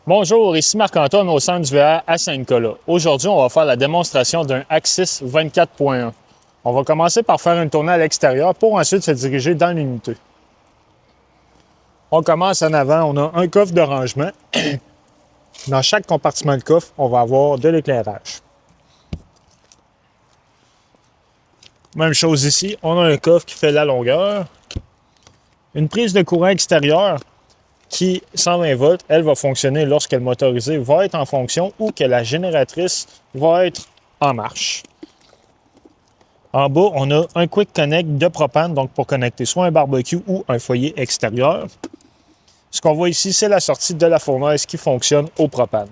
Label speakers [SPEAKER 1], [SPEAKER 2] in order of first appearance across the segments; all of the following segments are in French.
[SPEAKER 1] Bonjour, ici Marc-Antoine au centre du VR à Saint-Nicolas. Aujourd'hui, on va faire la démonstration d'un Axis 24.1. On va commencer par faire une tournée à l'extérieur pour ensuite se diriger dans l'unité. On commence en avant, on a un coffre de rangement. Dans chaque compartiment de coffre, on va avoir de l'éclairage. Même chose ici, on a un coffre qui fait la longueur. Une prise de courant extérieur qui, 120 volts, elle va fonctionner lorsque le motorisé va être en fonction ou que la génératrice va être en marche. En bas, on a un Quick Connect de propane, donc pour connecter soit un barbecue ou un foyer extérieur. Ce qu'on voit ici, c'est la sortie de la fournaise qui fonctionne au propane.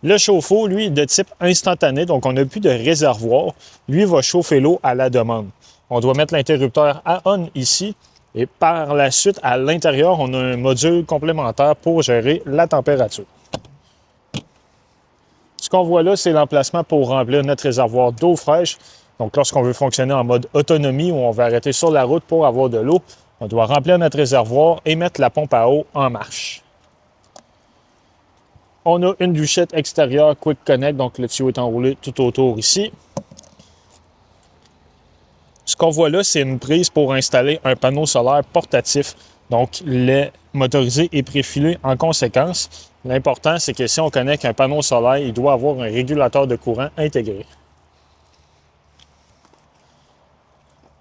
[SPEAKER 1] Le chauffe-eau, lui, est de type instantané, donc on n'a plus de réservoir. Lui va chauffer l'eau à la demande. On doit mettre l'interrupteur à on ici. Et par la suite, à l'intérieur, on a un module complémentaire pour gérer la température. Ce qu'on voit là, c'est l'emplacement pour remplir notre réservoir d'eau fraîche. Donc, lorsqu'on veut fonctionner en mode autonomie, où on va arrêter sur la route pour avoir de l'eau, on doit remplir notre réservoir et mettre la pompe à eau en marche. On a une douchette extérieure Quick Connect, donc le tuyau est enroulé tout autour ici. Ce qu'on voit là, c'est une prise pour installer un panneau solaire portatif. Donc, le motorisé est préfilé en conséquence. L'important, c'est que si on connecte un panneau solaire, il doit avoir un régulateur de courant intégré.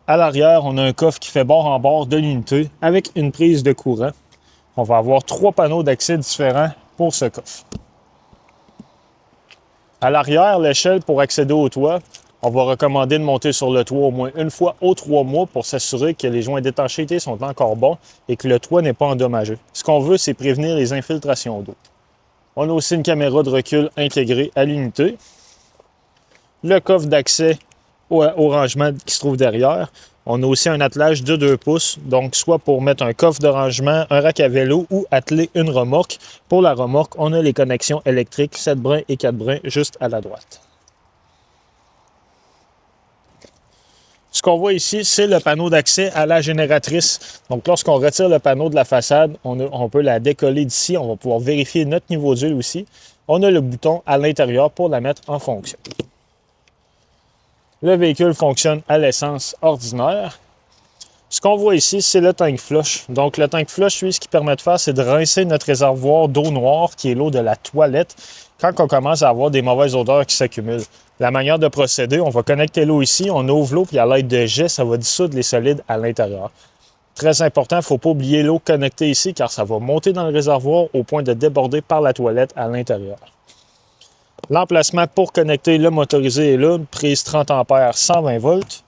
[SPEAKER 1] À l'arrière, on a un coffre qui fait bord en bord de l'unité avec une prise de courant. On va avoir 3 panneaux d'accès différents pour ce coffre. À l'arrière, l'échelle pour accéder au toit, on va recommander de monter sur le toit au moins une fois aux 3 mois pour s'assurer que les joints d'étanchéité sont encore bons et que le toit n'est pas endommagé. Ce qu'on veut, c'est prévenir les infiltrations d'eau. On a aussi une caméra de recul intégrée à l'unité. Le coffre d'accès au rangement qui se trouve derrière. On a aussi un attelage de 2 pouces, donc soit pour mettre un coffre de rangement, un rack à vélo ou atteler une remorque. Pour la remorque, on a les connexions électriques 7 brins et 4 brins juste à la droite. Ce qu'on voit ici, c'est le panneau d'accès à la génératrice. Donc, lorsqu'on retire le panneau de la façade, on peut la décoller d'ici. On va pouvoir vérifier notre niveau d'huile aussi. On a le bouton à l'intérieur pour la mettre en fonction. Le véhicule fonctionne à l'essence ordinaire. Ce qu'on voit ici, c'est le tank flush. Donc, le tank flush, lui, ce qu'il permet de faire, c'est de rincer notre réservoir d'eau noire, qui est l'eau de la toilette, quand on commence à avoir des mauvaises odeurs qui s'accumulent. La manière de procéder, on va connecter l'eau ici, on ouvre l'eau, puis à l'aide de jet, ça va dissoudre les solides à l'intérieur. Très important, il ne faut pas oublier l'eau connectée ici, car ça va monter dans le réservoir au point de déborder par la toilette à l'intérieur. L'emplacement pour connecter le motorisé est là, prise 30 A, 120 volts.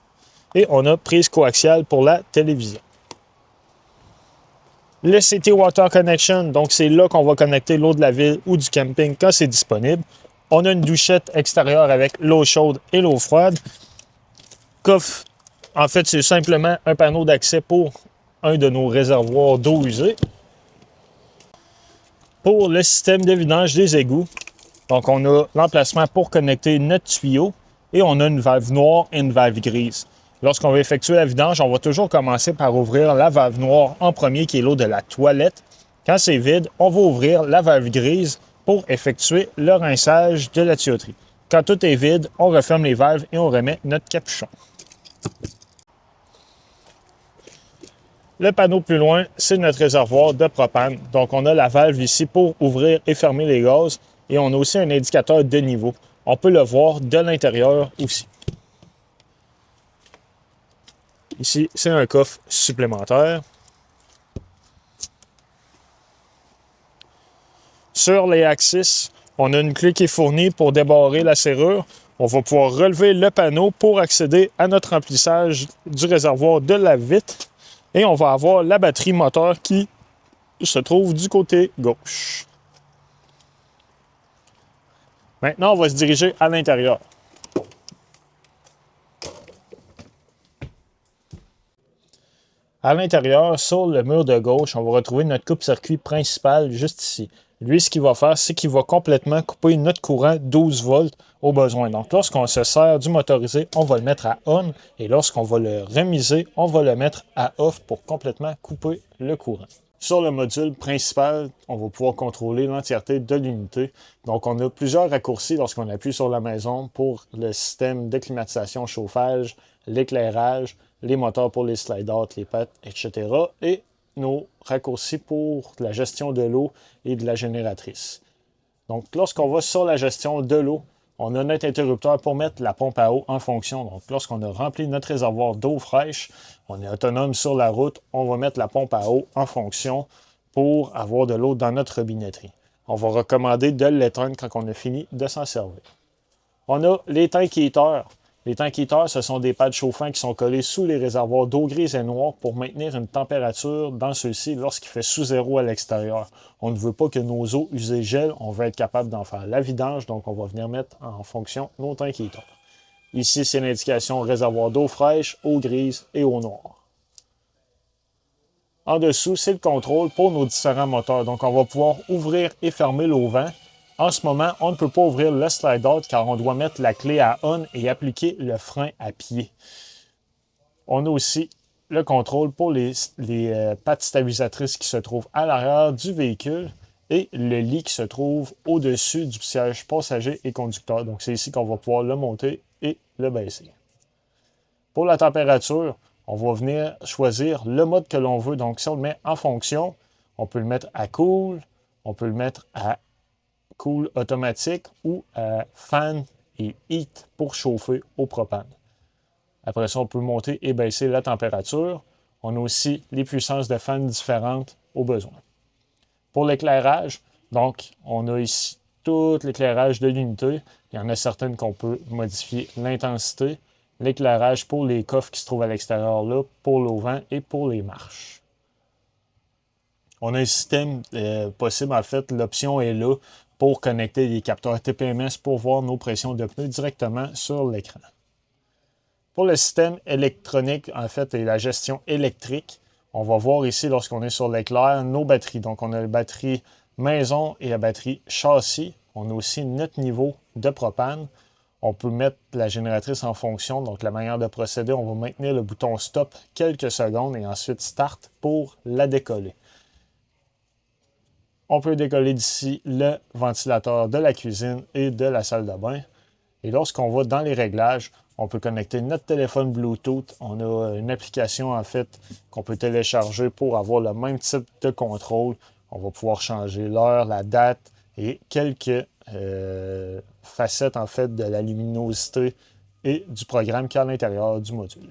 [SPEAKER 1] Et on a prise coaxiale pour la télévision. Le CT Water Connection, donc c'est là qu'on va connecter l'eau de la ville ou du camping quand c'est disponible. On a une douchette extérieure avec l'eau chaude et l'eau froide. Coffre, en fait, c'est simplement un panneau d'accès pour un de nos réservoirs d'eau usée. Pour le système de vidange des égouts, donc on a l'emplacement pour connecter notre tuyau et on a une valve noire et une valve grise. Lorsqu'on va effectuer la vidange, on va toujours commencer par ouvrir la valve noire en premier, qui est l'eau de la toilette. Quand c'est vide, on va ouvrir la valve grise pour effectuer le rinçage de la tuyauterie. Quand tout est vide, on referme les valves et on remet notre capuchon. Le panneau plus loin, c'est notre réservoir de propane. Donc, on a la valve ici pour ouvrir et fermer les gaz. Et on a aussi un indicateur de niveau. On peut le voir de l'intérieur aussi. Ici, c'est un coffre supplémentaire. Sur les Axis, on a une clé qui est fournie pour débarrer la serrure. On va pouvoir relever le panneau pour accéder à notre remplissage du réservoir de la vitre. Et on va avoir la batterie moteur qui se trouve du côté gauche. Maintenant, on va se diriger à l'intérieur. À l'intérieur, sur le mur de gauche, on va retrouver notre coupe-circuit principal juste ici. Lui, ce qu'il va faire, c'est qu'il va complètement couper notre courant 12 volts au besoin. Donc, lorsqu'on se sert du motorisé, on va le mettre à on. Et lorsqu'on va le remiser, on va le mettre à off pour complètement couper le courant. Sur le module principal, on va pouvoir contrôler l'entièreté de l'unité. Donc, on a plusieurs raccourcis lorsqu'on appuie sur la maison pour le système de climatisation, chauffage, l'éclairage, les moteurs pour les slide-out, les pattes, etc. Et nos raccourcis pour la gestion de l'eau et de la génératrice. Donc, lorsqu'on va sur la gestion de l'eau, on a notre interrupteur pour mettre la pompe à eau en fonction. Donc, lorsqu'on a rempli notre réservoir d'eau fraîche, on est autonome sur la route, on va mettre la pompe à eau en fonction pour avoir de l'eau dans notre robinetterie. On va recommander de l'éteindre quand on a fini de s'en servir. On a les tank heaters. Les tank heaters, ce sont des pads chauffants qui sont collés sous les réservoirs d'eau grise et noire pour maintenir une température dans ceux-ci lorsqu'il fait sous zéro à l'extérieur. On ne veut pas que nos eaux usées gèlent, on veut être capable d'en faire la vidange, donc on va venir mettre en fonction nos tank heaters. Ici, c'est l'indication réservoir d'eau fraîche, eau grise et eau noire. En dessous, c'est le contrôle pour nos différents moteurs. Donc, on va pouvoir ouvrir et fermer l'auvent. En ce moment, on ne peut pas ouvrir le slide-out car on doit mettre la clé à on et appliquer le frein à pied. On a aussi le contrôle pour les pattes stabilisatrices qui se trouvent à l'arrière du véhicule et le lit qui se trouve au-dessus du siège passager et conducteur. Donc, c'est ici qu'on va pouvoir le monter et le baisser. Pour la température, on va venir choisir le mode que l'on veut. Donc, si on le met en fonction, on peut le mettre à cool, on peut le mettre à cool automatique ou à fan et heat pour chauffer au propane. Après ça, on peut monter et baisser la température. On a aussi les puissances de fan différentes au besoin. Pour l'éclairage, donc, on a ici tout l'éclairage de l'unité. Il y en a certaines qu'on peut modifier l'intensité. L'éclairage pour les coffres qui se trouvent à l'extérieur là, pour l'auvent et pour les marches. On a un système possible, en fait, l'option est là pour connecter les capteurs TPMS pour voir nos pressions de pneus directement sur l'écran. Pour le système électronique, en fait, et la gestion électrique, on va voir ici, lorsqu'on est sur l'éclair, nos batteries. Donc, on a la batterie maison et la batterie châssis. On a aussi notre niveau de propane. On peut mettre la génératrice en fonction. Donc, la manière de procéder, on va maintenir le bouton stop quelques secondes et ensuite start pour la décoller. On peut décoller d'ici le ventilateur de la cuisine et de la salle de bain. Et lorsqu'on va dans les réglages, on peut connecter notre téléphone Bluetooth. On a une application, en fait, qu'on peut télécharger pour avoir le même type de contrôle. On va pouvoir changer l'heure, la date et quelques facettes, en fait, de la luminosité et du programme qui est à l'intérieur du module.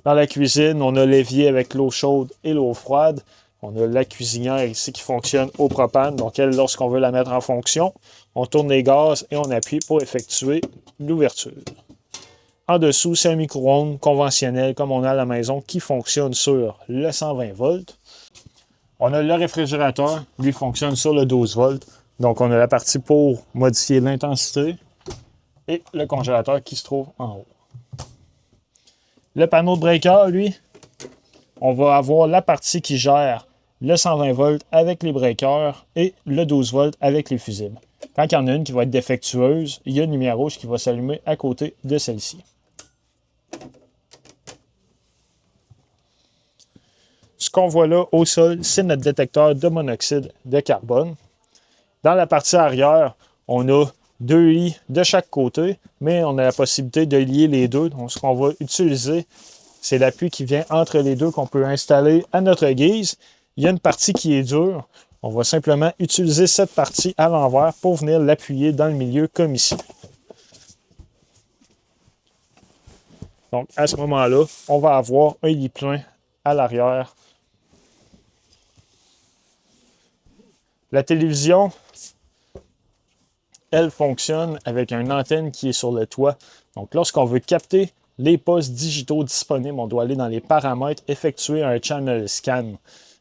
[SPEAKER 1] Dans la cuisine, on a l'évier avec l'eau chaude et l'eau froide. On a la cuisinière ici qui fonctionne au propane. Donc, elle, lorsqu'on veut la mettre en fonction, on tourne les gaz et on appuie pour effectuer l'ouverture. En dessous, c'est un micro-ondes conventionnel comme on a à la maison qui fonctionne sur le 120 volts. On a le réfrigérateur, lui fonctionne sur le 12 volts. Donc, on a la partie pour modifier l'intensité et le congélateur qui se trouve en haut. Le panneau de breaker, lui, on va avoir la partie qui gère le 120 volts avec les breakers et le 12 volts avec les fusibles. Quand il y en a une qui va être défectueuse, il y a une lumière rouge qui va s'allumer à côté de celle-ci. Ce qu'on voit là au sol, c'est notre détecteur de monoxyde de carbone. Dans la partie arrière, on a deux lits de chaque côté, mais on a la possibilité de lier les deux. Donc, ce qu'on va utiliser, c'est l'appui qui vient entre les deux qu'on peut installer à notre guise. Il y a une partie qui est dure. On va simplement utiliser cette partie à l'envers pour venir l'appuyer dans le milieu comme ici. Donc, à ce moment-là, on va avoir un lit plein à l'arrière. La télévision, elle fonctionne avec une antenne qui est sur le toit. Donc, lorsqu'on veut capter les postes digitaux disponibles, on doit aller dans les paramètres, effectuer un channel scan.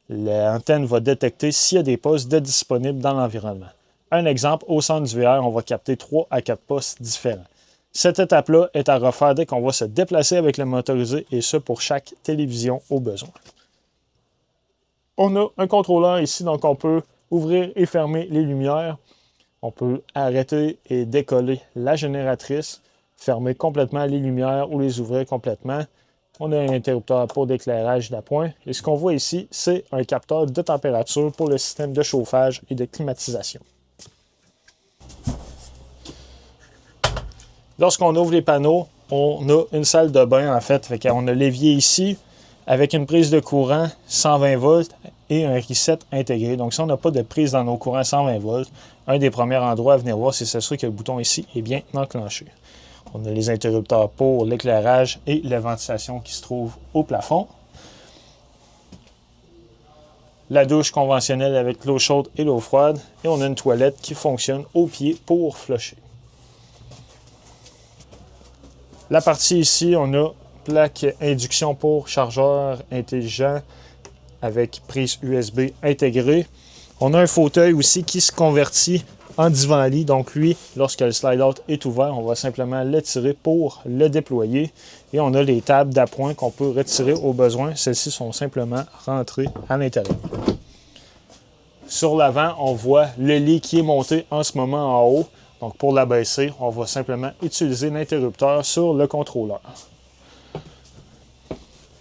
[SPEAKER 1] L'antenne va détecter s'il y a des postes de disponibles dans l'environnement. Un exemple, au centre du VR, on va capter 3 à 4 postes différents. Cette étape-là est à refaire dès qu'on va se déplacer avec le motorisé et ce pour chaque télévision au besoin. On a un contrôleur ici, donc on peut ouvrir et fermer les lumières. On peut arrêter et décoller la génératrice, fermer complètement les lumières ou les ouvrir complètement. On a un interrupteur pour d'éclairage d'appoint. Et ce qu'on voit ici, c'est un capteur de température pour le système de chauffage et de climatisation. Lorsqu'on ouvre les panneaux, on a une salle de bain en fait. On a l'évier ici avec une prise de courant 120 volts et un reset intégré. Donc si on n'a pas de prise dans nos courants 120 volts, un des premiers endroits à venir voir, c'est s'assurer que le bouton ici est bien enclenché. On a les interrupteurs pour l'éclairage et la ventilation qui se trouve au plafond. La douche conventionnelle avec l'eau chaude et l'eau froide. Et on a une toilette qui fonctionne au pied pour flusher. La partie ici, on a plaque induction pour chargeur intelligent avec prise USB intégrée. On a un fauteuil aussi qui se convertit en divan-lit. Donc lui, lorsque le slide-out est ouvert, on va simplement l'étirer pour le déployer. Et on a les tables d'appoint qu'on peut retirer au besoin. Celles-ci sont simplement rentrées à l'intérieur. Sur l'avant, on voit le lit qui est monté en ce moment en haut. Donc pour l'abaisser, on va simplement utiliser l'interrupteur sur le contrôleur.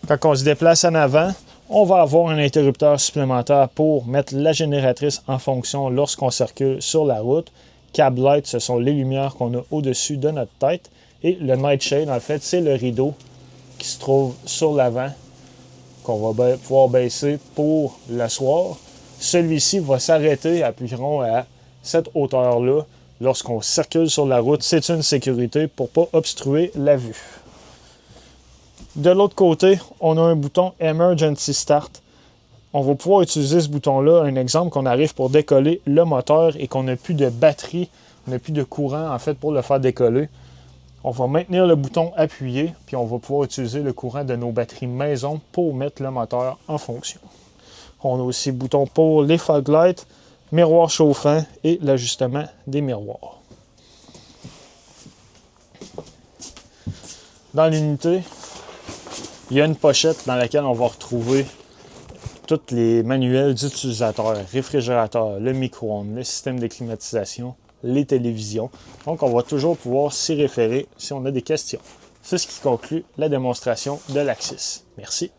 [SPEAKER 1] Quand on se déplace en avant, on va avoir un interrupteur supplémentaire pour mettre la génératrice en fonction lorsqu'on circule sur la route. Cab light, ce sont les lumières qu'on a au-dessus de notre tête. Et le night shade, en fait, c'est le rideau qui se trouve sur l'avant qu'on va pouvoir baisser pour le soir. Celui-ci va s'arrêter environ à cette hauteur-là. Lorsqu'on circule sur la route, c'est une sécurité pour ne pas obstruer la vue. De l'autre côté, on a un bouton Emergency Start. On va pouvoir utiliser ce bouton-là, un exemple qu'on arrive pour décoller le moteur et qu'on n'a plus de batterie, on n'a plus de courant en fait pour le faire décoller. On va maintenir le bouton appuyé, puis on va pouvoir utiliser le courant de nos batteries maison pour mettre le moteur en fonction. On a aussi le bouton pour les fog lights, miroir chauffant et l'ajustement des miroirs. Dans l'unité, il y a une pochette dans laquelle on va retrouver tous les manuels d'utilisateurs, réfrigérateur, le micro-ondes, le système de climatisation, les télévisions. Donc, on va toujours pouvoir s'y référer si on a des questions. C'est ce qui conclut la démonstration de l'Axis. Merci.